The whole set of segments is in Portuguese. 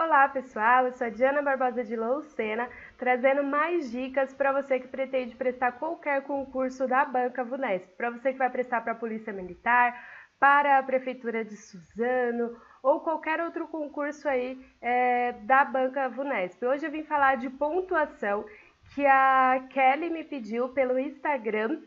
Olá pessoal, eu sou a Diana Barbosa de Loucena, trazendo mais dicas para você que pretende prestar qualquer concurso da Banca Vunesp, para você que vai prestar para a Polícia Militar, para a Prefeitura de Suzano ou qualquer outro concurso aí da Banca Vunesp. Hoje eu vim falar de pontuação que a Kelly me pediu pelo Instagram,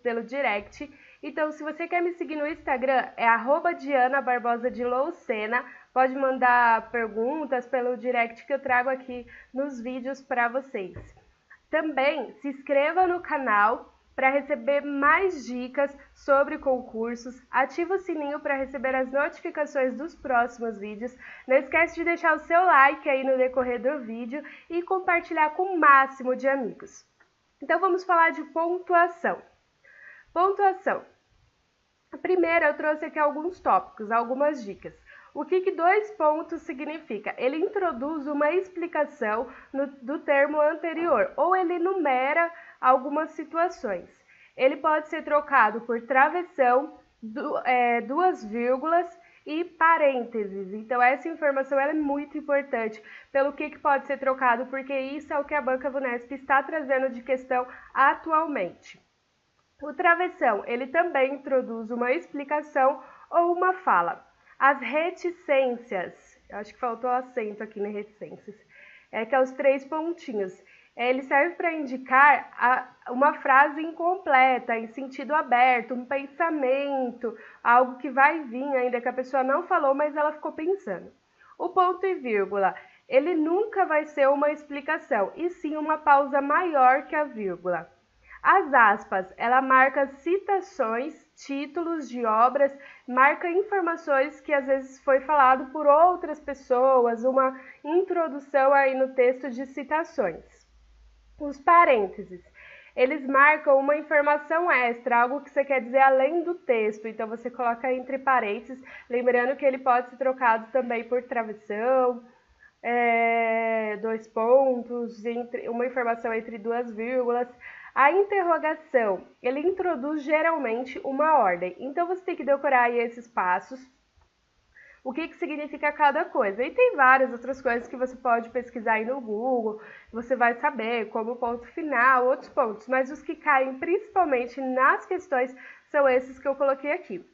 pelo direct. Então, se você quer me seguir no Instagram, é @DianaBarbosaDeLoucena. Pode mandar perguntas pelo direct que eu trago aqui nos vídeos para vocês. Também se inscreva no canal para receber mais dicas sobre concursos. Ativa o sininho para receber as notificações dos próximos vídeos. Não esquece de deixar o seu like aí no decorrer do vídeo e compartilhar com o máximo de amigos. Então vamos falar de pontuação. Pontuação. Primeiro eu trouxe aqui alguns tópicos, algumas dicas. O que 2 pontos significa? Ele introduz uma explicação do termo anterior, ou ele enumera algumas situações. Ele pode ser trocado por travessão, duas vírgulas e parênteses. Então essa informação ela é muito importante pelo que pode ser trocado, porque isso é o que a Banca Vunesp está trazendo de questão atualmente. O travessão, ele também introduz uma explicação ou uma fala. As reticências, acho que faltou acento aqui nas reticências, que é os 3 pontinhos. Ele serve para indicar uma frase incompleta, em sentido aberto, um pensamento, algo que vai vir ainda que a pessoa não falou, mas ela ficou pensando. O ponto e vírgula, ele nunca vai ser uma explicação, e sim uma pausa maior que a vírgula. As aspas, ela marca citações, títulos de obras, marca informações que às vezes foi falado por outras pessoas, uma introdução aí no texto de citações. Os parênteses, eles marcam uma informação extra, algo que você quer dizer além do texto, então você coloca entre parênteses, lembrando que ele pode ser trocado também por travessão, 2 pontos, uma informação entre 2 vírgulas. A interrogação, ele introduz geralmente uma ordem, então você tem que decorar aí esses passos, o que significa cada coisa. E tem várias outras coisas que você pode pesquisar aí no Google, você vai saber, como o ponto final, outros pontos, mas os que caem principalmente nas questões são esses que eu coloquei aqui.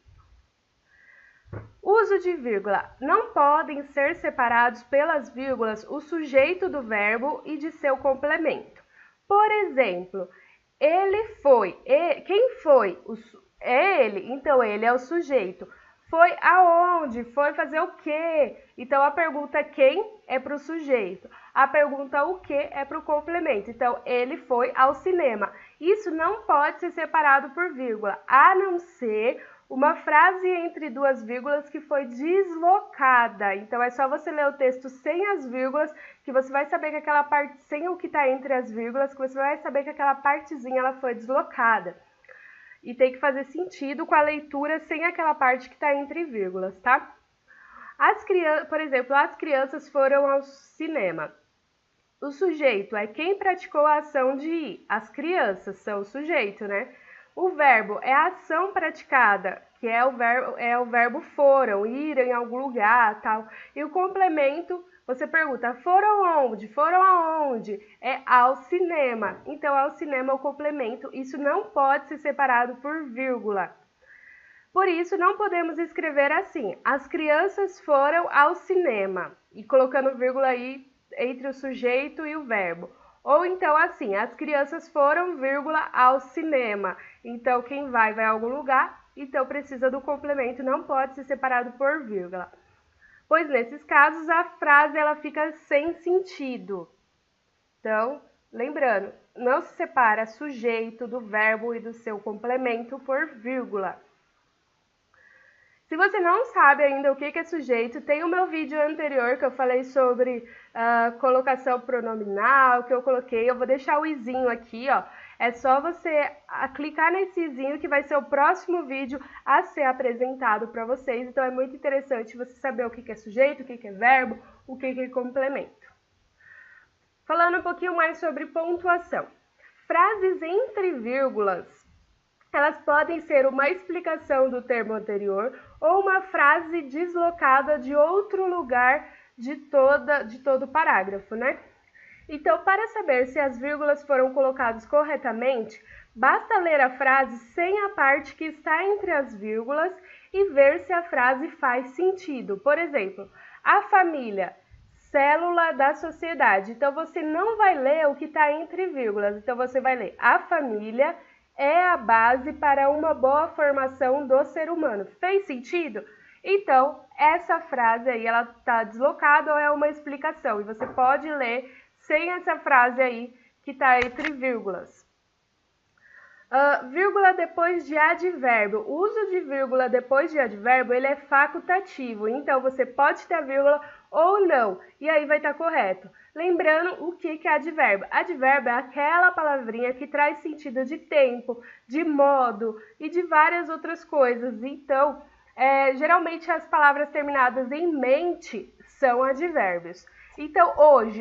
Uso de vírgula. Não podem ser separados pelas vírgulas o sujeito do verbo e de seu complemento. Por exemplo, ele foi. Quem foi? É ele. Então, ele é o sujeito. Foi aonde? Foi fazer o quê? Então, a pergunta quem é para o sujeito. A pergunta o que é para o complemento. Então, ele foi ao cinema. Isso não pode ser separado por vírgula, a não ser uma frase entre 2 vírgulas que foi deslocada. Então, é só você ler o texto sem as vírgulas, que você vai saber que aquela parte, sem o que está entre as vírgulas, que você vai saber que aquela partezinha ela foi deslocada. E tem que fazer sentido com a leitura sem aquela parte que está entre vírgulas, tá? Por exemplo, as crianças foram ao cinema. O sujeito é quem praticou a ação de ir. As crianças são o sujeito, né? O verbo é a ação praticada, que é o verbo foram, ir em algum lugar, tal. E o complemento, você pergunta, foram onde? Foram aonde? É ao cinema. Então, ao cinema é o complemento. Isso não pode ser separado por vírgula. Por isso, não podemos escrever assim, as crianças foram ao cinema, e colocando vírgula aí entre o sujeito e o verbo. Ou então assim, as crianças foram, vírgula, ao cinema. Então, quem vai a algum lugar, então precisa do complemento, não pode ser separado por vírgula. Pois nesses casos, a frase ela fica sem sentido. Então, lembrando, não se separa sujeito do verbo e do seu complemento por vírgula. Se você não sabe ainda o que é sujeito, tem o meu vídeo anterior que eu falei sobre colocação pronominal, que eu coloquei. Eu vou deixar o izinho aqui, ó. É só você clicar nesse izinho que vai ser o próximo vídeo a ser apresentado para vocês. Então, é muito interessante você saber o que é sujeito, o que é verbo, o que é complemento. Falando um pouquinho mais sobre pontuação. Frases entre vírgulas. Elas podem ser uma explicação do termo anterior ou uma frase deslocada de outro lugar de todo o parágrafo, né? Então, para saber se as vírgulas foram colocadas corretamente, basta ler a frase sem a parte que está entre as vírgulas e ver se a frase faz sentido. Por exemplo, a família, célula da sociedade. Então, você não vai ler o que está entre vírgulas. Então, você vai ler: a família é a base para uma boa formação do ser humano. Fez sentido? Então, essa frase aí, ela está deslocada ou é uma explicação. E você pode ler sem essa frase aí que está entre vírgulas. Vírgula depois de advérbio. O uso de vírgula depois de advérbio, ele é facultativo. Então, você pode ter a vírgula ou não. E aí vai estar correto. Lembrando o que é advérbio. Advérbio é aquela palavrinha que traz sentido de tempo, de modo e de várias outras coisas. Então, geralmente as palavras terminadas em mente são advérbios. Então,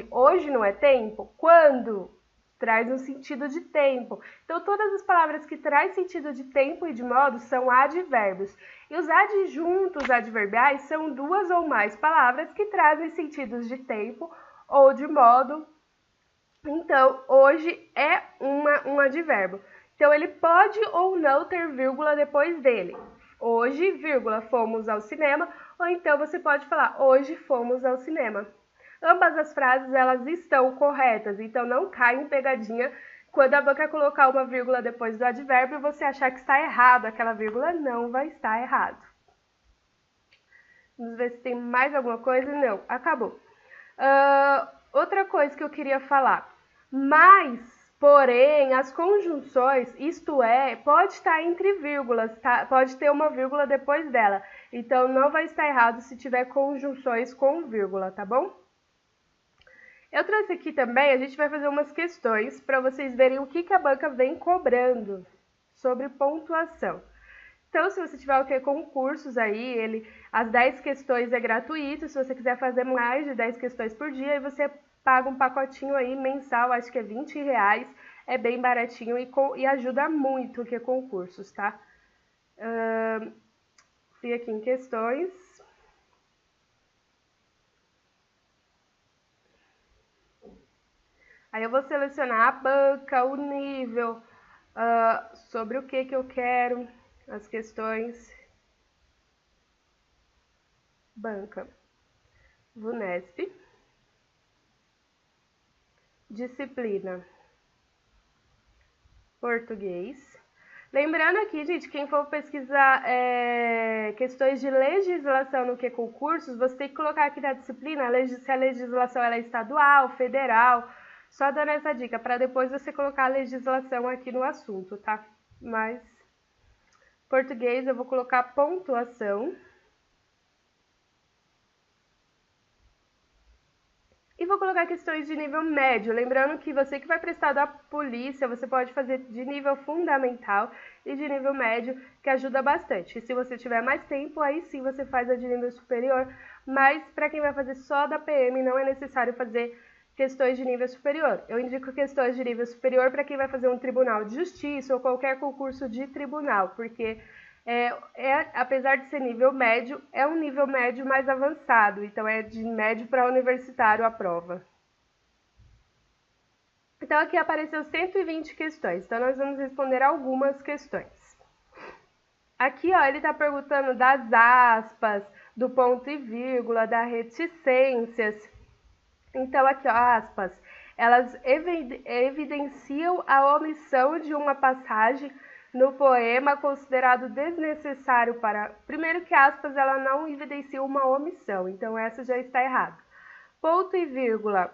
hoje não é tempo? Quando? Traz um sentido de tempo. Então, todas as palavras que trazem sentido de tempo e de modo são advérbios. E os adjuntos adverbiais são duas ou mais palavras que trazem sentidos de tempo ou de modo. Então, hoje é um advérbio. Então, ele pode ou não ter vírgula depois dele. Hoje, vírgula, fomos ao cinema. Ou então, você pode falar: hoje fomos ao cinema. Ambas as frases, elas estão corretas, então não cai em pegadinha quando a banca colocar uma vírgula depois do advérbio e você achar que está errado, aquela vírgula não vai estar errado. Vamos ver se tem mais alguma coisa. Não, acabou. Outra coisa que eu queria falar. Mas, porém, as conjunções, isto é, pode estar entre vírgulas, tá? Pode ter uma vírgula depois dela. Então, não vai estar errado se tiver conjunções com vírgula, tá bom? Eu trouxe aqui também, a gente vai fazer umas questões para vocês verem o que a banca vem cobrando sobre pontuação. Então, se você tiver concursos aí, as 10 questões é gratuito. Se você quiser fazer mais de 10 questões por dia, aí você paga um pacotinho aí mensal, acho que é R$20, é bem baratinho e ajuda muito o concursos, tá? Fui aqui em questões. Aí eu vou selecionar a banca, o nível, sobre o que eu quero, as questões. Banca, VUNESP, disciplina, português. Lembrando aqui, gente, quem for pesquisar questões de legislação no concursos, você tem que colocar aqui na disciplina se a legislação ela é estadual, federal. Só dando essa dica, para depois você colocar a legislação aqui no assunto, tá? Mas, português, eu vou colocar pontuação. E vou colocar questões de nível médio. Lembrando que você que vai prestar da polícia, você pode fazer de nível fundamental e de nível médio, que ajuda bastante. E se você tiver mais tempo, aí sim você faz a de nível superior. Mas para quem vai fazer só da PM, não é necessário fazer questões de nível superior. Eu indico questões de nível superior para quem vai fazer um tribunal de justiça ou qualquer concurso de tribunal, porque apesar de ser nível médio, é um nível médio mais avançado, então é de médio para universitário a prova. Então aqui apareceu 120 questões, então nós vamos responder algumas questões. Aqui, ó, ele está perguntando das aspas, do ponto e vírgula, das reticências. Então, aqui, ó, aspas, elas evidenciam a omissão de uma passagem no poema considerado desnecessário para... Primeiro que aspas, ela não evidencia uma omissão, então essa já está errada. Ponto e vírgula.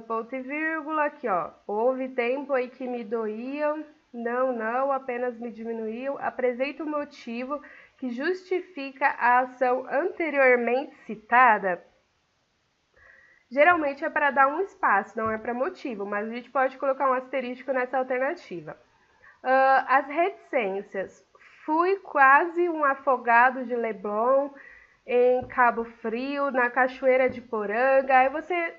Ponto e vírgula, aqui, ó. Houve tempo aí que me doíam, não, apenas me diminuíam. Apresenta um motivo que justifica a ação anteriormente citada. Geralmente é para dar um espaço, não é para motivo, mas a gente pode colocar um asterisco nessa alternativa. As reticências. Fui quase um afogado de Leblon, em Cabo Frio, na Cachoeira de Poranga. Aí você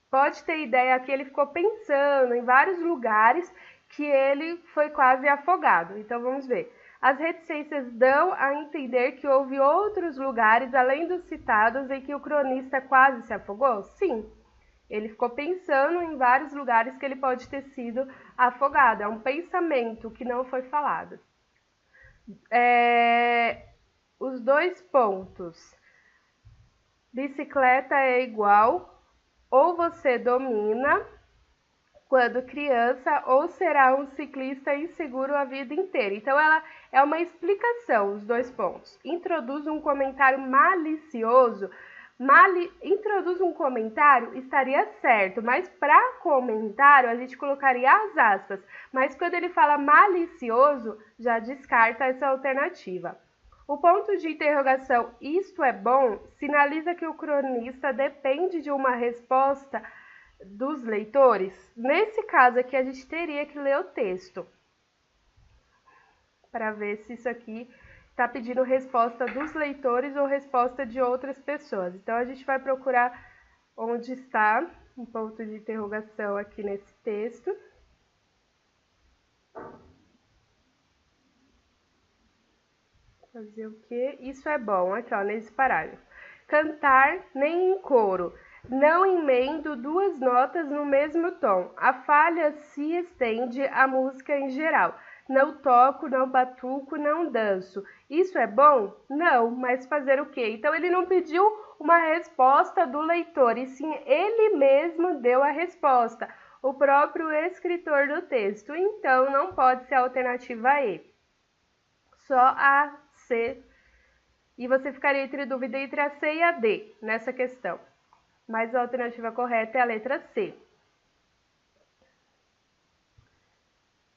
pode ter ideia que ele ficou pensando em vários lugares que ele foi quase afogado. Então, vamos ver. As reticências dão a entender que houve outros lugares, além dos citados, em que o cronista quase se afogou? Sim. Ele ficou pensando em vários lugares que ele pode ter sido afogado. É um pensamento que não foi falado. Os 2 pontos. Bicicleta é igual, ou você domina quando criança, ou será um ciclista inseguro a vida inteira. Então, ela é uma explicação, os 2 pontos. Introduz um comentário malicioso. Introduz um comentário, estaria certo, mas para comentário a gente colocaria as aspas. Mas quando ele fala malicioso, já descarta essa alternativa. O ponto de interrogação, isto é bom, sinaliza que o cronista depende de uma resposta dos leitores. Nesse caso aqui, a gente teria que ler o texto para ver se isso aqui está pedindo resposta dos leitores ou resposta de outras pessoas. Então, a gente vai procurar onde está um ponto de interrogação aqui nesse texto. Fazer o quê? Isso é bom, aqui ó, nesse parágrafo. Cantar nem em coro. Não emendo 2 notas no mesmo tom. A falha se estende à música em geral. Não toco, não batuco, não danço. Isso é bom? Não, mas fazer o quê? Então, ele não pediu uma resposta do leitor, e sim ele mesmo deu a resposta, o próprio escritor do texto. Então, não pode ser a alternativa E. Só a C. E você ficaria entre dúvida entre a C e a D nessa questão. Mas a alternativa correta é a letra C.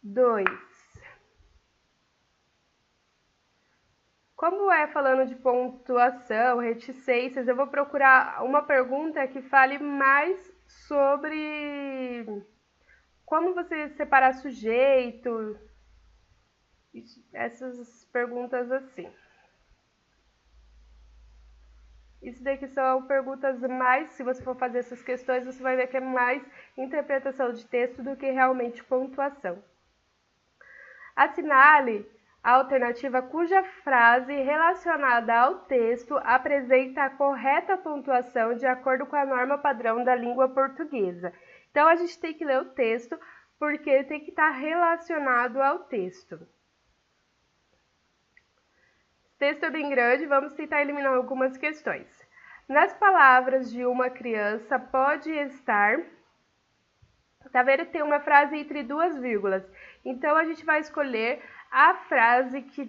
2. Como é falando de pontuação, reticências, eu vou procurar uma pergunta que fale mais sobre como você separar sujeito, essas perguntas assim. Isso daqui são perguntas mais, se você for fazer essas questões, você vai ver que é mais interpretação de texto do que realmente pontuação. Assinale a alternativa cuja frase relacionada ao texto apresenta a correta pontuação de acordo com a norma padrão da língua portuguesa. Então, a gente tem que ler o texto porque tem que estar relacionado ao texto. O texto é bem grande, vamos tentar eliminar algumas questões. Nas palavras de uma criança pode estar... Tá vendo? Tem uma frase entre 2 vírgulas. Então, a gente vai escolher a frase que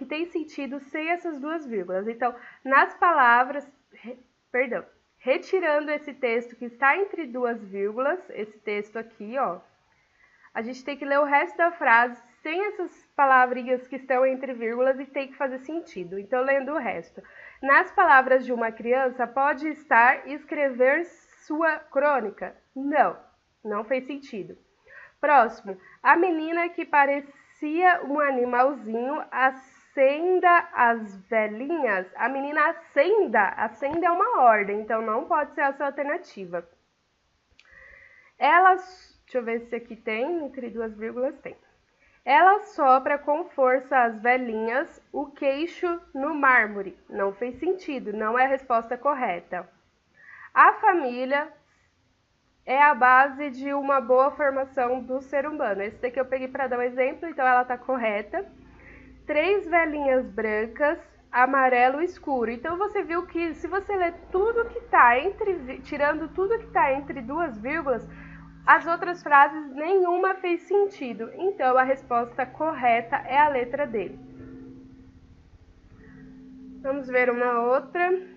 tem sentido sem essas 2 vírgulas. Então, nas palavras... retirando esse texto que está entre 2 vírgulas, esse texto aqui, ó, a gente tem que ler o resto da frase sem essas palavrinhas que estão entre vírgulas e tem que fazer sentido. Então, lendo o resto. Nas palavras de uma criança, pode estar escrever sua crônica? Não, não fez sentido. Próximo. A menina que parecia um animalzinho acenda as velhinhas. A menina acenda. Acenda é uma ordem, então não pode ser essa alternativa. Deixa eu ver se aqui tem, entre 2 vírgulas tem. Ela sopra com força as velhinhas, o queixo no mármore. Não fez sentido, não é a resposta correta. A família é a base de uma boa formação do ser humano. Esse daqui eu peguei para dar um exemplo, então ela está correta. 3 velhinhas brancas, amarelo escuro. Então, você viu que se você ler tudo que está tirando tudo que está entre 2 vírgulas, as outras frases, nenhuma fez sentido. Então, a resposta correta é a letra D. Vamos ver uma outra.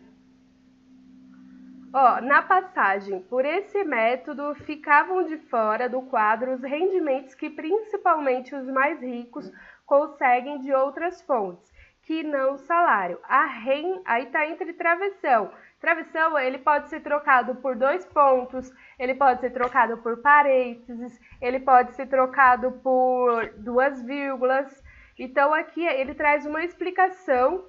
Ó, na passagem, por esse método, ficavam de fora do quadro os rendimentos que principalmente os mais ricos conseguem de outras fontes, que não o salário. Aí está entre travessão. Travessão, ele pode ser trocado por 2 pontos, ele pode ser trocado por parênteses, ele pode ser trocado por 2 vírgulas. Então, aqui ele traz uma explicação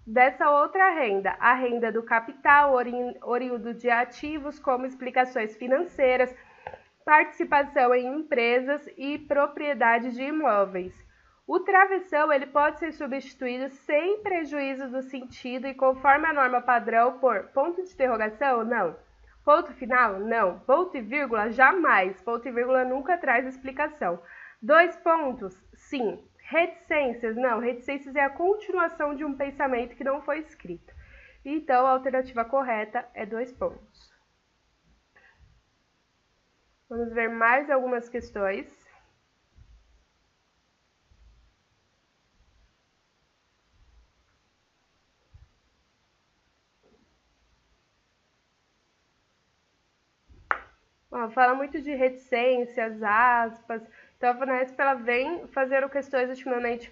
dessa outra renda, a renda do capital, oriundo de ativos, como explicações financeiras, participação em empresas e propriedade de imóveis. O travessão ele pode ser substituído sem prejuízo do sentido e conforme a norma padrão por ponto de interrogação? Não. Ponto final? Não. Ponto e vírgula? Jamais. Ponto e vírgula nunca traz explicação. 2 pontos? Sim. Reticências? Não. Reticências é a continuação de um pensamento que não foi escrito. Então, a alternativa correta é 2 pontos. Vamos ver mais algumas questões. Fala muito de reticências, aspas. Então, a FUNESP ela vem fazendo questões ultimamente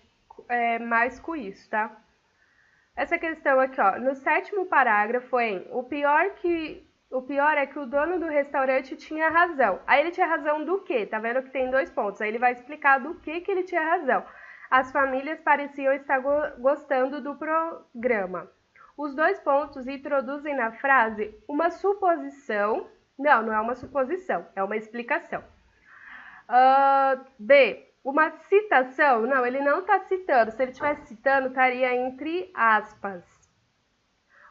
mais com isso, tá? Essa questão aqui, ó, no 7º parágrafo, o pior é que o dono do restaurante tinha razão. Aí ele tinha razão do quê? Tá vendo que tem 2 pontos. Aí ele vai explicar do que ele tinha razão. As famílias pareciam estar gostando do programa. Os 2 pontos introduzem na frase uma suposição. Não é uma suposição, é uma explicação. B. Uma citação? Não, ele não está citando. Se ele estivesse citando, estaria entre aspas.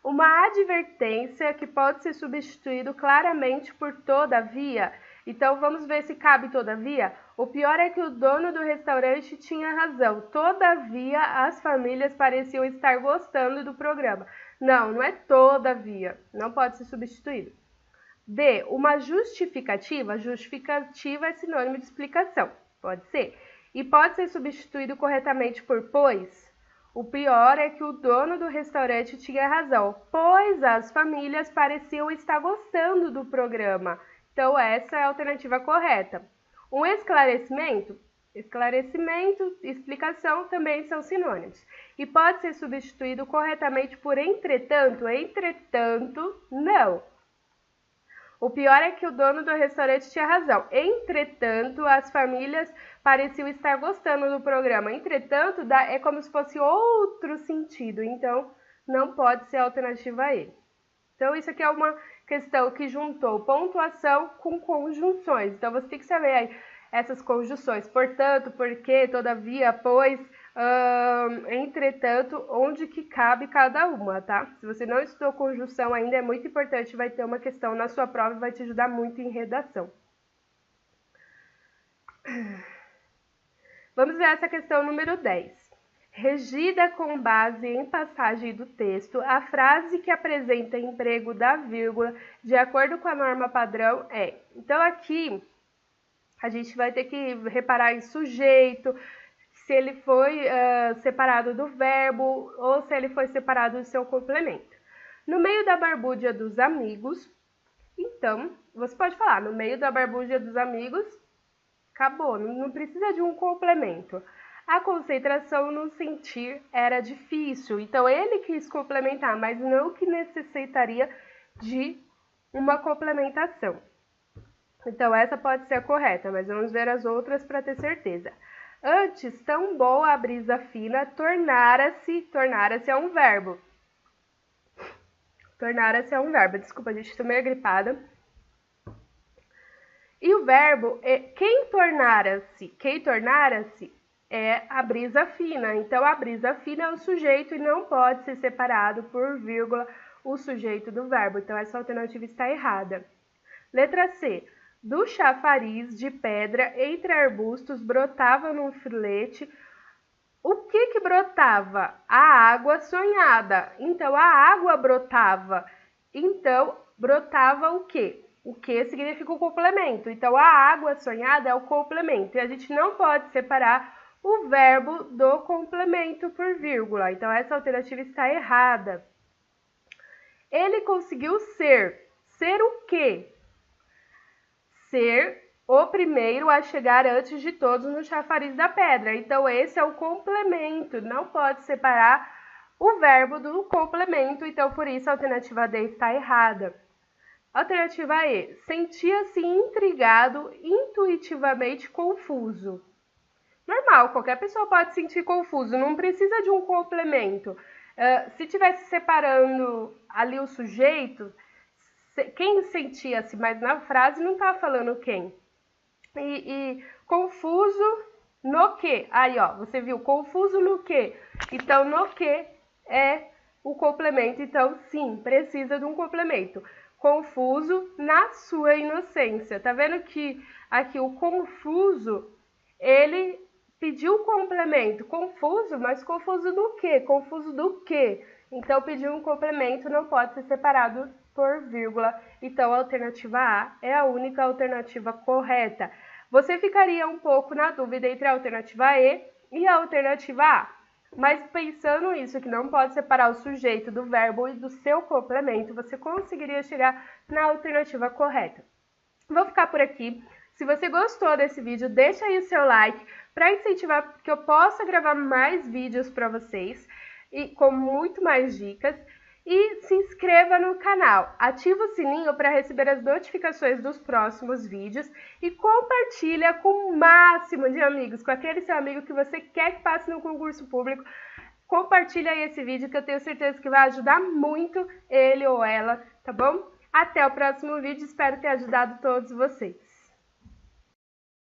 Uma advertência que pode ser substituído claramente por todavia. Então, vamos ver se cabe todavia. O pior é que o dono do restaurante tinha razão. Todavia, as famílias pareciam estar gostando do programa. Não é todavia. Não pode ser substituído. D. Uma justificativa. Justificativa é sinônimo de explicação. Pode ser. E pode ser substituído corretamente por pois. O pior é que o dono do restaurante tinha razão, pois as famílias pareciam estar gostando do programa. Então, essa é a alternativa correta. Um esclarecimento? Esclarecimento e explicação também são sinônimos. E pode ser substituído corretamente por entretanto. Entretanto, não. O pior é que o dono do restaurante tinha razão. Entretanto, as famílias pareciam estar gostando do programa. Entretanto, é como se fosse outro sentido. Então, não pode ser a alternativa a ele. Então, isso aqui é uma questão que juntou pontuação com conjunções. Então, você tem que saber aí essas conjunções. Portanto, porque, todavia, pois, entretanto, onde que cabe cada uma, tá? Se você não estudou conjunção ainda, é muito importante, vai ter uma questão na sua prova e vai te ajudar muito em redação. Vamos ver essa questão número 10. Regida com base em passagem do texto, a frase que apresenta emprego da vírgula de acordo com a norma padrão é. Então, aqui, a gente vai ter que reparar em sujeito, se ele foi separado do verbo ou se ele foi separado do seu complemento. No meio da barbúrdia dos amigos, então, você pode falar, no meio da barbúrdia dos amigos, acabou, não precisa de um complemento. A concentração no sentir era difícil, então ele quis complementar, mas não que necessitaria de uma complementação. Então, essa pode ser a correta, mas vamos ver as outras para ter certeza. Antes, tão boa a brisa fina, tornara-se é um verbo. Tornara-se é um verbo. Desculpa, gente, estou meio gripada. E o verbo é quem tornara-se é a brisa fina. Então, a brisa fina é o sujeito e não pode ser separado por vírgula o sujeito do verbo. Então, essa alternativa está errada. Letra C. Do chafariz de pedra entre arbustos brotava num filete. O que brotava? A água sonhada. Então, a água brotava. Então, brotava o quê? O que significa o complemento. Então, a água sonhada é o complemento. E a gente não pode separar o verbo do complemento por vírgula. Então, essa alternativa está errada. Ele conseguiu ser. Ser o quê? Ser o primeiro a chegar antes de todos no chafariz da pedra. Então, esse é o complemento. Não pode separar o verbo do complemento. Então, por isso, a alternativa D está errada. Alternativa E. Sentia-se intrigado, intuitivamente confuso. Normal, qualquer pessoa pode se sentir confuso. Não precisa de um complemento. Se estivesse separando ali o sujeito, quem sentia-se, mas na frase não está falando quem. E confuso No que? Aí, ó, você viu, confuso no que? Então, no que é o complemento. Então, sim, precisa de um complemento. Confuso na sua inocência. Tá vendo que aqui o confuso, ele pediu um complemento. Confuso, mas confuso do quê? Confuso do quê? Então, pediu um complemento, não pode ser separado por vírgula. Então, a alternativa A é a única alternativa correta. Você ficaria um pouco na dúvida entre a alternativa E e a alternativa A. Mas pensando nisso, que não pode separar o sujeito do verbo e do seu complemento, você conseguiria chegar na alternativa correta. Vou ficar por aqui. Se você gostou desse vídeo, deixa aí o seu like para incentivar que eu possa gravar mais vídeos para vocês e com muito mais dicas. E se inscreva no canal, ativa o sininho para receber as notificações dos próximos vídeos e compartilha com o máximo de amigos, com aquele seu amigo que você quer que passe no concurso público. Compartilha aí esse vídeo que eu tenho certeza que vai ajudar muito ele ou ela, tá bom? Até o próximo vídeo, espero ter ajudado todos vocês.